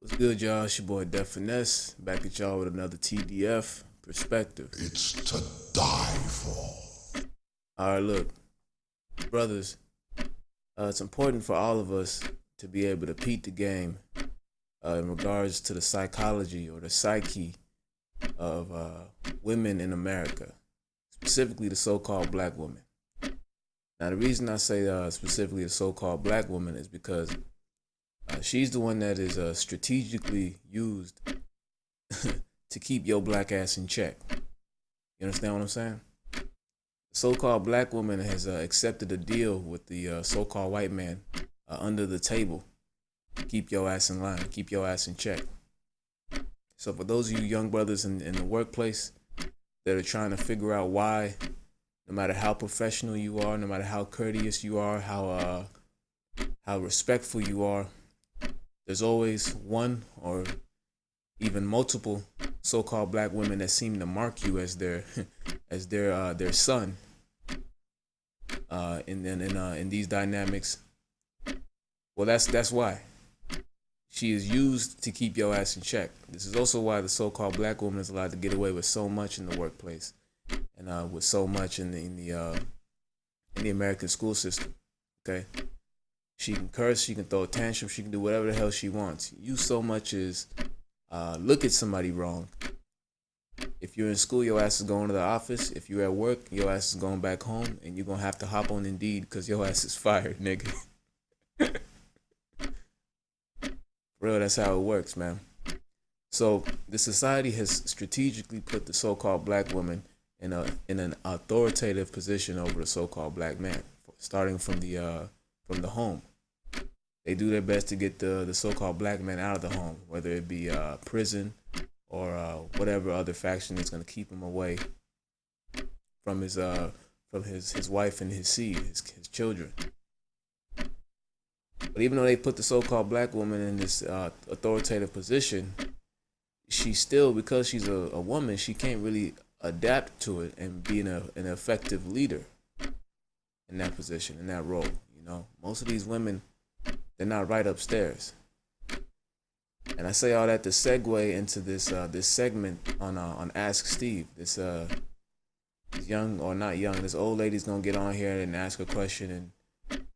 What's good, y'all? It's your boy Def Finesse, back at y'all with another TDF perspective. It's to die for. All right, look, brothers, it's important for all of us to be able to peep the game in regards to the psychology or the psyche of women in America, specifically the so-called black woman. Now, the reason I say specifically the so-called black woman is because she's the one that is strategically used to keep your black ass in check. You understand what I'm saying? The so-called black woman has accepted a deal with the so-called white man under the table. Keep your ass in line. Keep your ass in check. So for those of you young brothers in the workplace that are trying to figure out why, no matter how professional you are, no matter how courteous you are, how respectful you are, there's always one or even multiple so-called black women that seem to mark you as their their son in these dynamics. Well, that's why she is used to keep your ass in check. This is also why the so-called black woman is allowed to get away with so much in the workplace and with so much in the American school system. Okay, she can curse, she can throw a tantrum, she can do whatever the hell she wants. You so much as look at somebody wrong. If you're in school, your ass is going to the office. If you're at work, your ass is going back home, and you're gonna have to hop on Indeed because your ass is fired, nigga. Real, that's how it works, man. So the society has strategically put the so-called black woman in an authoritative position over the so-called black man, starting from the home. They do their best to get the so-called black man out of the home, whether it be prison or whatever other faction that's going to keep him away from his wife and his seed, his children. But even though they put the so-called black woman in this authoritative position, she still, because she's a woman, she can't really adapt to it and be an effective leader in that position, in that role. You know, most of these women, they're not right upstairs. And I say all that to segue into this segment on Ask Steve. This young or not young, this old lady's gonna get on here and ask a question, and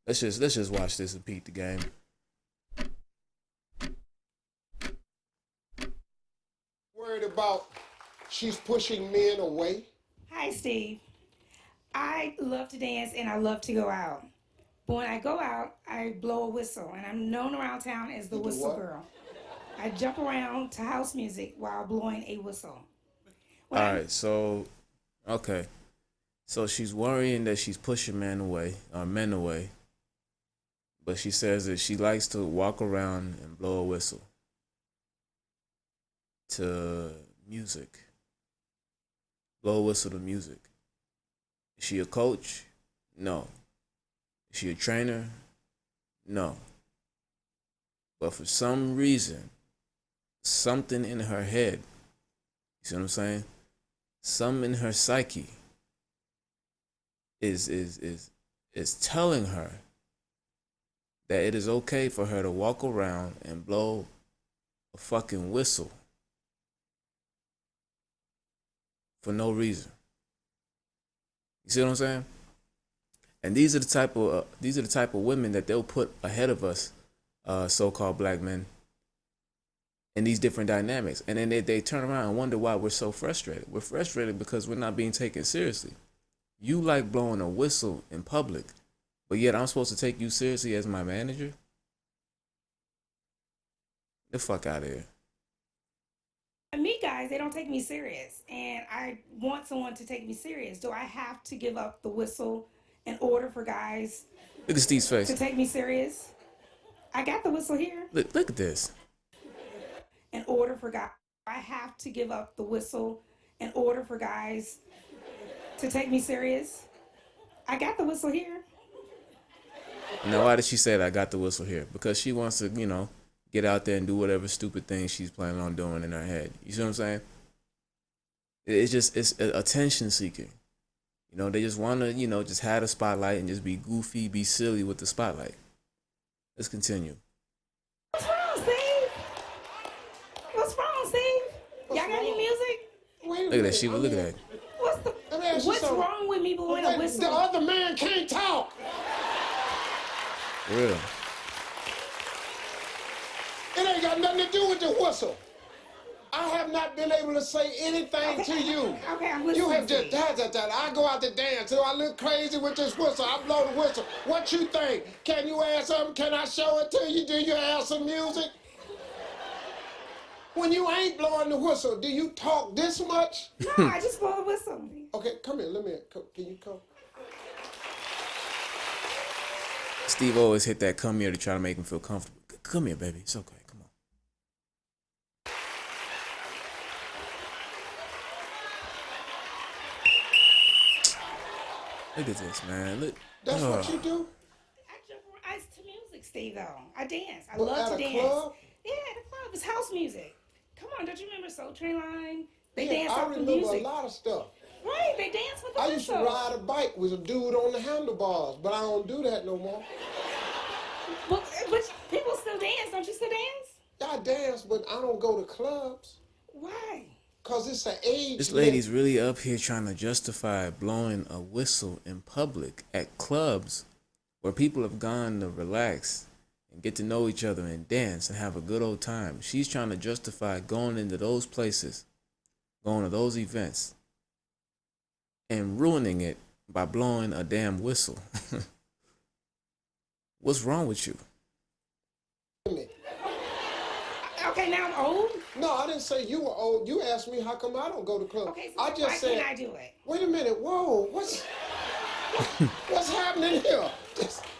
let's just watch this and peep the game. Worried about she's pushing men away. Hi, Steve. I love to dance and I love to go out. But when I go out, I blow a whistle, and I'm known around town as the You do whistle what? girl. I jump around to house music while blowing a whistle. When All I'm right, so okay, so she's worrying that she's pushing men away, but she says that she likes to walk around and blow a whistle to music. Blow a whistle to music. Is she a coach? No. Is she a trainer? No. But for some reason, something in her head, you see what I'm saying? Something in her psyche is telling her that it is okay for her to walk around and blow a fucking whistle for no reason. You see what I'm saying? And these are the type of women that they'll put ahead of us, so-called black men, in these different dynamics. And then they turn around and wonder why we're so frustrated. We're frustrated because we're not being taken seriously. You like blowing a whistle in public, but yet I'm supposed to take you seriously as my manager? The fuck out of here. meet guys, they don't take me serious, and I want someone to take me serious. Do I have to give up the whistle in order for guys Look at Steve's to face. take me serious? I got the whistle here. Look at this. In order for guys, I have to give up the whistle in order for guys to take me serious. I got the whistle here. Now, why did she say that I got the whistle here? Because she wants to, get out there and do whatever stupid thing she's planning on doing in her head. You see what I'm saying? It's attention seeking. They just want to, just have a spotlight and just be goofy, be silly with the spotlight. Let's continue. What's wrong, Steve? Y'all got any music? Wait a Look at minute. that, Sheba. Look at that. Let me ask you What's something. wrong with me blowing a Wait, whistle? the other man can't talk. For real. It ain't got nothing to do with the whistle. I have not been able to say anything to you. Okay, I'm You listening. have just that. I go out to dance. Do I look crazy with this whistle? I blow the whistle. What you think? Can you add something? Can I show it to you? Do you have some music? When you ain't blowing the whistle, do you talk this much? No, I just blow the whistle. Okay, come here. Can you come? Steve always hit that come here to try to make him feel comfortable. Come here, baby. It's okay. Come on. Look at this, man. Look. That's what you do? I jump around. It's to music, Steve, though. I dance. I But love to at a dance. club? Yeah, at a club. It's house music. Come on, don't you remember Soul Train Line? They Yeah, dance I off the remember music. a lot of stuff. Right, they dance with the I used to whistle. ride a bike with a dude on the handlebars, but I don't do that no more. But people still dance. Don't you still dance? I dance, but I don't go to clubs. Why? Because it's an age. This lady's really up here trying to justify blowing a whistle in public at clubs where people have gone to relax and get to know each other and dance and have a good old time. She's trying to justify going into those places, going to those events, and ruining it by blowing a damn whistle. What's wrong with you? Okay, now I'm old. No, I didn't say you were old. You asked me how come I don't go to clubs. Okay, so I why just said. can't I do it? Wait a minute. Whoa, what's happening here?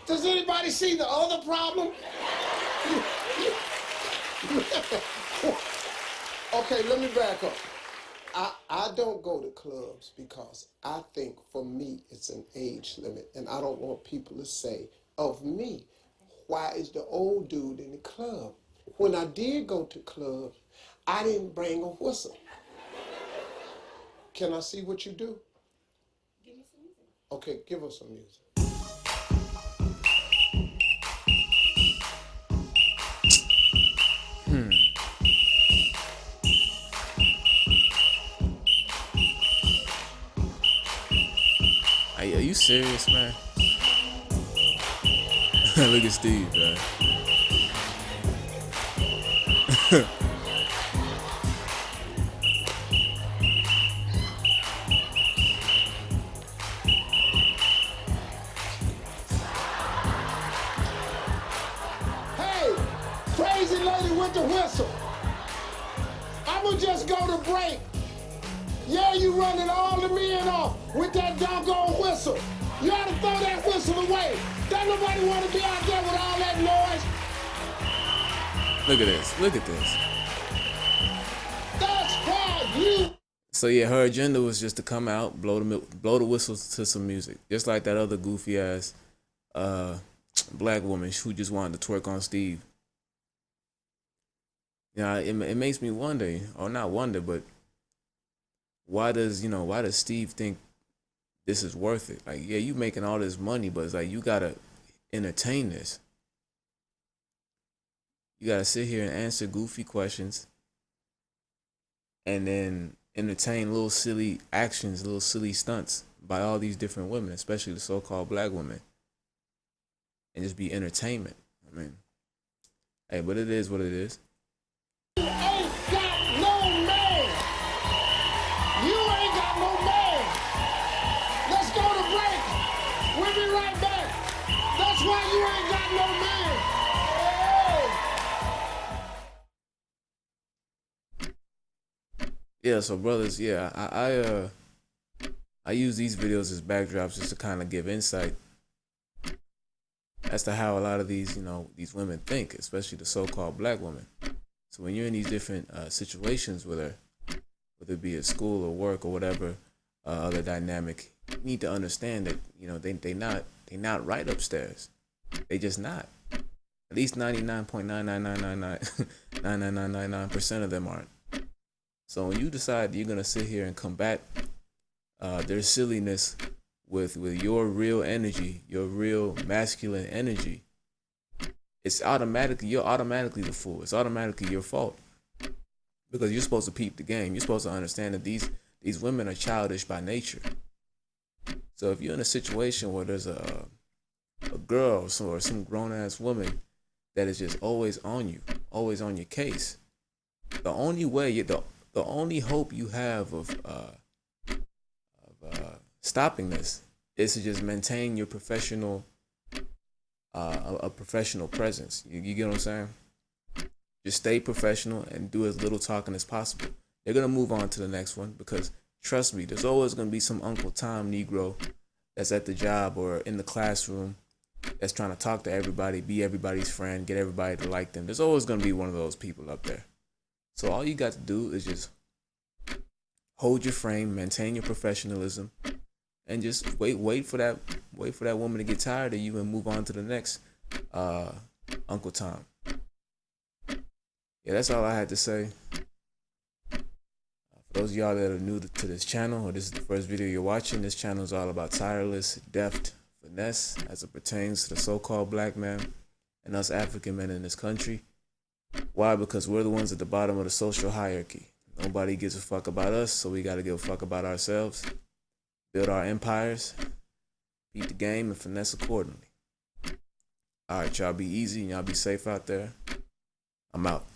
Does anybody see the other problem? Okay, let me back up. I don't go to clubs because I think for me it's an age limit, and I don't want people to say of me, why is the old dude in the club? When I did go to clubs, I didn't bring a whistle. Can I see what you do? Give me some music. Okay, give us some music. Are you serious, man? Look at Steve, man. Hey, crazy lady with the whistle. I'ma just go to break. Yeah, you running all the men off with that doggone whistle. You ought to throw that whistle away. Don't nobody want to be out there with all that noise. Look at this. Look at this. That's why you. So yeah, her agenda was just to come out, blow the whistle to some music, just like that other goofy ass black woman who just wanted to twerk on Steve. You know, it makes me wonder, or not wonder, but why does Steve think this is worth it? Like, yeah, you making all this money, but it's like you gotta entertain this. You gotta sit here and answer goofy questions, and then entertain little silly actions, little silly stunts by all these different women, especially the so-called black women, and just be entertainment. I mean, hey, but it is what it is. You ain't got no man. You ain't got no man. Let's go to break. We'll be right back. That's why you ain't got no man. Yeah, so brothers, yeah, I use these videos as backdrops just to kind of give insight as to how a lot of these women think, especially the so-called black women. So when you're in these different situations with her, whether it be at school or work or whatever other dynamic, you need to understand that they not right upstairs. They just not. At least 99.9999999% of them aren't. So when you decide you're gonna sit here and combat their silliness with your real energy, your real masculine energy, you're automatically the fool. It's automatically your fault. because you're supposed to peep the game. You're supposed to understand that these women are childish by nature. So if you're in a situation where there's a girl or some grown ass woman that is just always on you, always on your case, the only way the only hope you have of stopping this is to just maintain your professional a professional presence. You get what I'm saying? Just stay professional and do as little talking as possible. They're gonna move on to the next one because trust me, there's always gonna be some Uncle Tom Negro that's at the job or in the classroom that's trying to talk to everybody, be everybody's friend, get everybody to like them. There's always gonna be one of those people up there. So all you got to do is just hold your frame, maintain your professionalism, and just wait for that woman to get tired of you and move on to the next Uncle Tom. Yeah, that's all I had to say. For those of y'all that are new to this channel, or this is the first video you're watching, this channel is all about tireless, deft finesse as it pertains to the so-called black man and us African men in this country. Why? Because we're the ones at the bottom of the social hierarchy. Nobody gives a fuck about us, so we gotta give a fuck about ourselves. Build our empires, beat the game, and finesse accordingly. Alright, y'all be easy and y'all be safe out there. I'm out.